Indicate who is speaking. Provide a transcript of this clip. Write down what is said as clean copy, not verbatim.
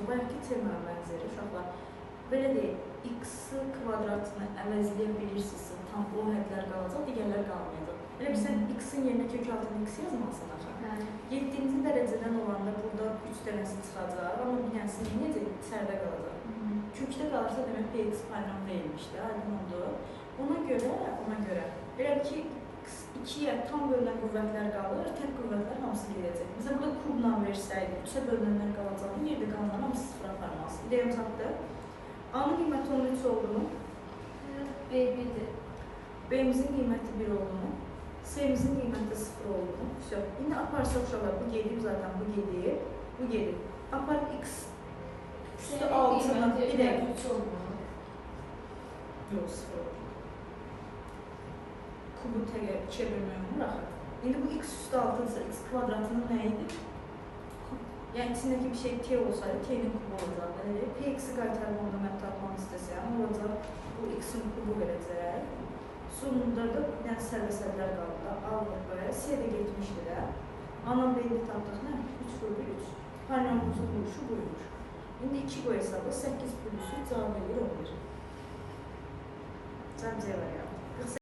Speaker 1: olacaq. Bayaqki termaya bənzəri uşaqlar. Belə deyək, x kvadratını əvəzləyə bilirsinizsə, tam o hədlər qalacaq, digərlər qalmayacaq. Elə bir sən x-in yerinə kök altında x yazmalısın axı. 7-ci dərəcədən olanda burada 3 dənəsi çıxacaq, amma bir dənəsi necə sərdə qalacaq. Kökdə qalırsa demək px polinom deyilmiş də, aydın oldu. Ona görə, elə ki, 2-yə tam bölünən qüvvətlər qalır, tək qüvvətlər hamısı gedəcək. Məsələn, burada kubla versəydi, 3-ə bölünənlər qalacaqdı, yerdə qalanlar hamısı sıfıra aparmalısın. İdeyam çatdı. A-nın qiyməti 13 olduğunu,
Speaker 2: B1-dir.
Speaker 1: B-imizin qiyməti 1 olduğunu, C-imizin qiyməti 0 olduğunu. İndi aparsa uşaqlar, bu gedib zaten, bu gedib. Apar x üstü altından, bir dəqiq.
Speaker 2: 3 olmalı.
Speaker 1: Yox, 0 olur. Kubu təqə 2-yə bölmək olmur axı. İndi bu x üstü altınsa, x kvadratının nə idi? Yəni, içindəki bir şey t olsaydı, t-nin kubu olacaq. Px-i qaytarmanda mən tapmaq istəsəm, olacaq, bu x-in kubu verəcək. Sonunda da bir dənə sərbəsədlər qaldı. A və B, C də getmişdi də. Anam B-ni tapdıq, nə? 3 bölü 3. Polinomumuzun buluşu buymuş. İndi 2 qoy hesabı, 8 bölüsü cavab verir 11. Cavab C var ya.